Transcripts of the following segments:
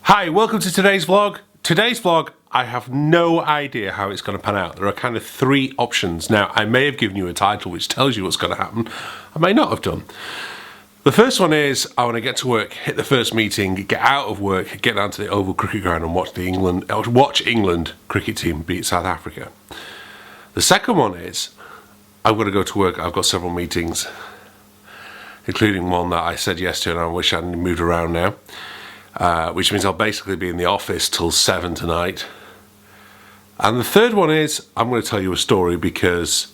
Hi, welcome to today's vlog. Today's vlog, I have no idea how it's going to pan out. There are kind of three options. Now, I may have given you a title which tells you what's going to happen. I may not have done. The first one is I want to get to work, hit the first meeting, get out of work, get down to the Oval Cricket Ground and watch England cricket team beat South Africa. The second one is I'm going to go to work. I've got several meetings, including one that I said yes to and I wish I hadn't moved around now. Which means I'll basically be in the office till 7 tonight. And the third one is I'm going to tell you a story because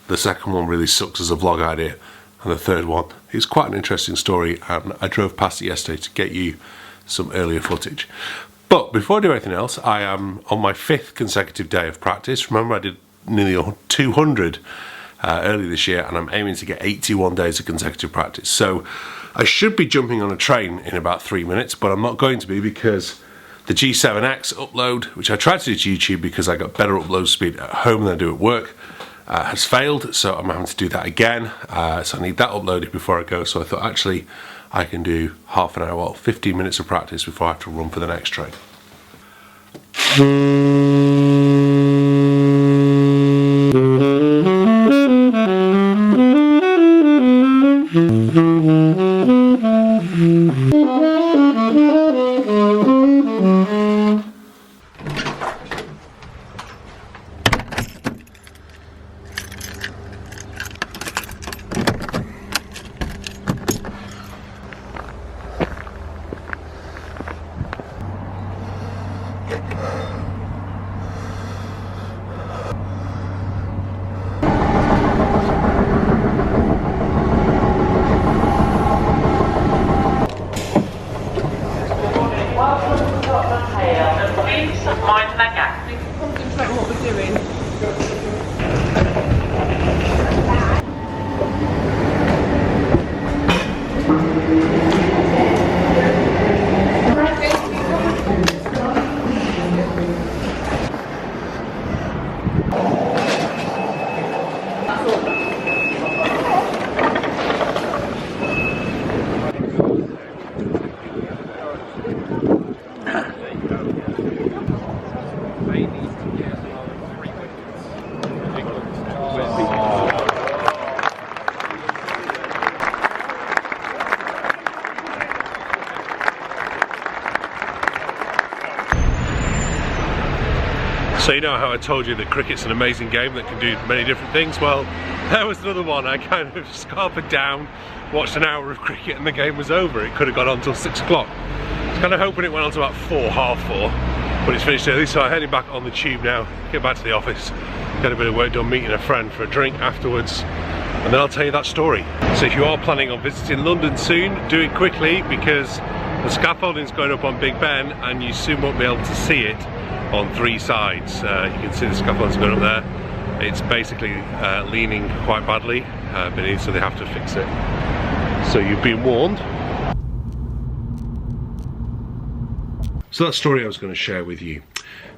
the second one really sucks as a vlog idea, and the third one is quite an interesting story, and I drove past it yesterday to get you some earlier footage. But before I do anything else, I am on my 5th consecutive day of practice. Remember, I did nearly 200 earlier this year, and I'm aiming to get 81 days of consecutive practice. So I should be jumping on a train in about 3 minutes, but I'm not going to be because the G7X upload, which I tried to do to YouTube because I got better upload speed at home than I do at work, has failed, so I'm having to do that again. So I need that uploaded before I go. So I thought actually I can do half an hour, well, 15 minutes of practice before I have to run for the next train. Concentrate on what we're doing. So you know how I told you that cricket's an amazing game that can do many different things? Well, there was another one. I kind of scarpered down, watched an hour of cricket and the game was over. It could have gone on till 6 o'clock. I was kind of hoping it went on to about 4, half 4, but it's finished early, so I'm heading back on the tube now, get back to the office, get a bit of work done, meeting a friend for a drink afterwards, and then I'll tell you that story. So if you are planning on visiting London soon, do it quickly because the scaffolding's going up on Big Ben and you soon won't be able to see it on 3 sides. You can see the scaffolding's going up there. It's basically leaning quite badly beneath, so they have to fix it. So you've been warned. So that story I was going to share with you.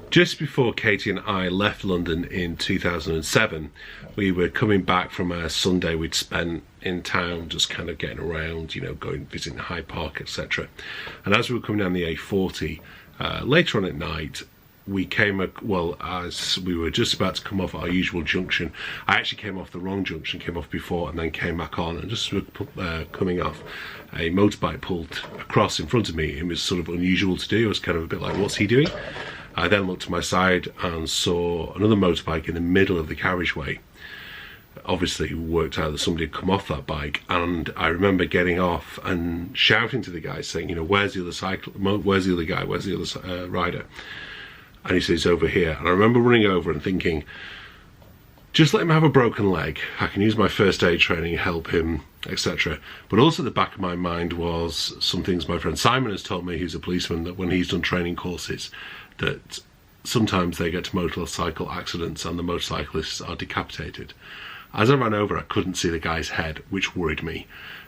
Just before Katie and I left London in 2007, we were coming back from a Sunday we'd spent in town, just kind of getting around, you know, going visiting Hyde Park, etc. And as we were coming down the A40, later on at night, we came, well, as we were just about to come off our usual junction, I actually came off the wrong junction, came off before and then came back on, and just coming off, a motorbike pulled across in front of me. It was sort of unusual to do. I was kind of a bit like, what's he doing? I then looked to my side and saw another motorbike in the middle of the carriageway. Obviously worked out that somebody had come off that bike, and I remember getting off and shouting to the guy saying, you know, where's the other where's the other guy, where's the other rider? And he says, over here. And I remember running over and thinking, just let him have a broken leg. I can use my first aid training, help him, etc. But also at the back of my mind was some things my friend Simon has told me, who's a policeman, that when he's done training courses, that sometimes they get to motorcycle accidents and the motorcyclists are decapitated. As I ran over, I couldn't see the guy's head, which worried me.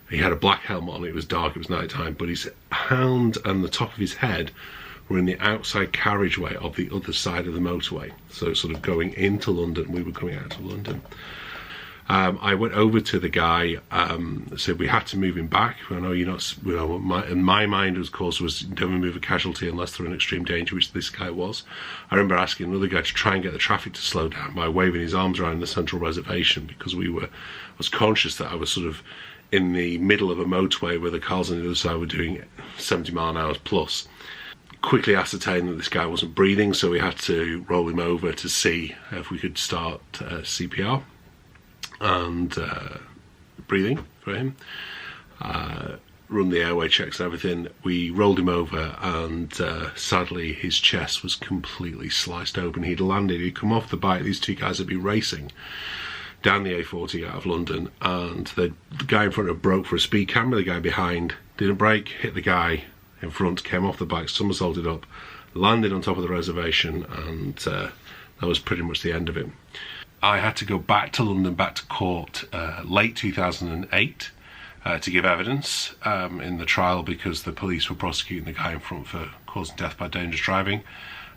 He had a black helmet on, it was dark, it was night time, but his hand and the top of his head were in the outside carriageway of the other side of the motorway. So sort of going into London, we were coming out of London. I went over to the guy, said we had to move him back. I know you're not, you know, in my mind, of course, was don't remove a casualty unless they're in extreme danger, which this guy was. I remember asking another guy to try and get the traffic to slow down by waving his arms around the central reservation, because I was conscious that I was sort of in the middle of a motorway where the cars on the other side were doing 70 mile an hour plus. Quickly ascertained that this guy wasn't breathing, so we had to roll him over to see if we could start CPR and breathing for him, run the airway checks and everything. We rolled him over, and sadly his chest was completely sliced open. He'd landed, he'd come off the bike, these two guys had been racing down the A40 out of London, and the guy in front had broke for a speed camera, the guy behind didn't brake, hit the guy in front, came off the bike, somersaulted up, landed on top of the reservation, and that was pretty much the end of it. I had to go back to London, back to court, late 2008 to give evidence in the trial, because the police were prosecuting the guy in front for causing death by dangerous driving.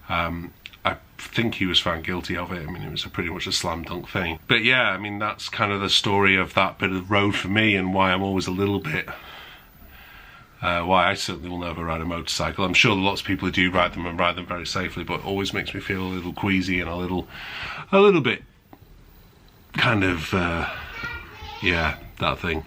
I think he was found guilty of it. I mean, it was pretty much a slam dunk thing. But yeah, I mean, that's kind of the story of that bit of the road for me, and why I'm always a little bit, why I certainly will never ride a motorcycle. I'm sure lots of people who do ride them and ride them very safely, but it always makes me feel a little queasy and a little bit kind of, yeah, that thing.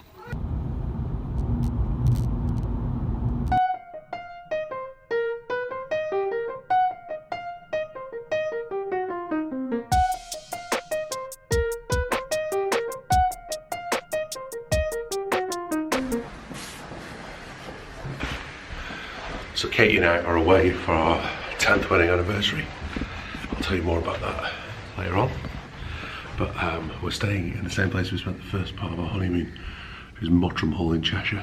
So Katie and I are away for our 10th wedding anniversary. I'll tell you more about that later on. But we're staying in the same place we spent the first part of our honeymoon, which is Mottram Hall in Cheshire.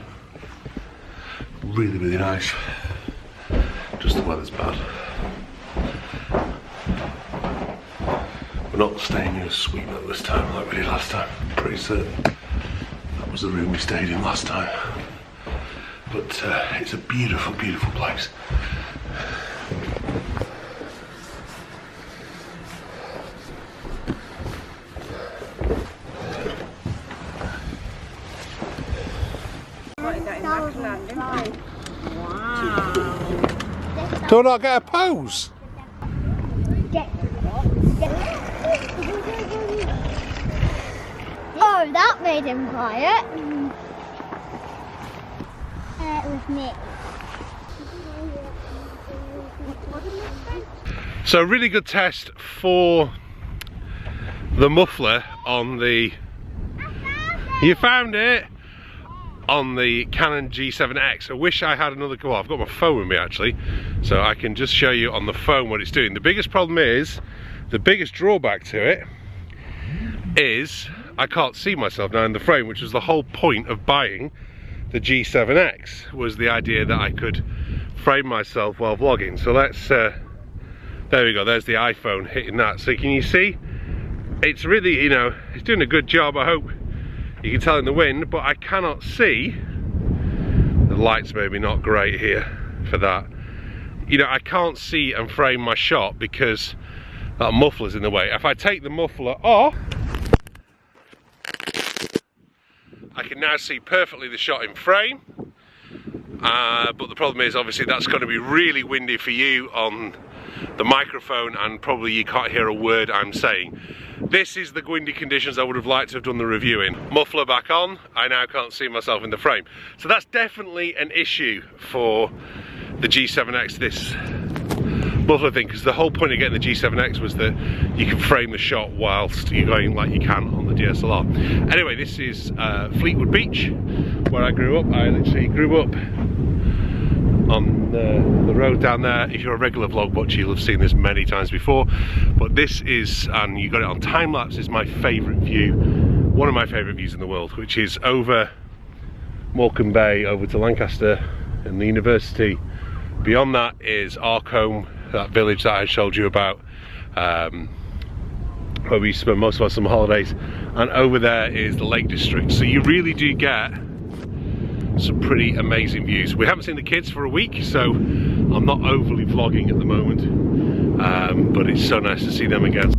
Really, really nice. Just the weather's bad. We're not staying in a suite like this time, like we did last time. I'm pretty certain that was the room we stayed in last time. But it's a beautiful, beautiful place. Do I not get a pose? Oh, that made him quiet. With me. So a really good test for the muffler on the... You found it? On the Canon G7X. I wish I had another... Well, I've got my phone with me actually, so I can just show you on the phone what it's doing. The biggest problem is, the biggest drawback to it is I can't see myself now in the frame, which was the whole point of buying the G7X, was the idea that I could frame myself while vlogging. So let's, there we go, there's the iPhone hitting that. So can you see? It's really, you know, it's doing a good job. I hope you can tell in the wind, but I cannot see. The light's maybe not great here for that. You know, I can't see and frame my shot because that muffler's in the way. If I take the muffler off, I can now see perfectly the shot in frame, but the problem is obviously that's going to be really windy for you on the microphone, and probably you can't hear a word I'm saying. This is the windy conditions I would have liked to have done the review in. Muffler back on, I now can't see myself in the frame. So that's definitely an issue for the G7X, this muffler thing, because the whole point of getting the G7X was that you can frame the shot whilst you're going like you can on the DSLR. Anyway, this is Fleetwood Beach, where I grew up. I literally grew up on the road down there. If you're a regular vlog watcher, you'll have seen this many times before, but this is, and you got it on time lapse, is my favourite view, one of my favourite views in the world, which is over Morecambe Bay, over to Lancaster and the university. Beyond that is Arkholme, that village that I showed you about, where we spend most of our summer holidays, and over there is the Lake District. So you really do get some pretty amazing views. We haven't seen the kids for a week, so I'm not overly vlogging at the moment, but it's so nice to see them again.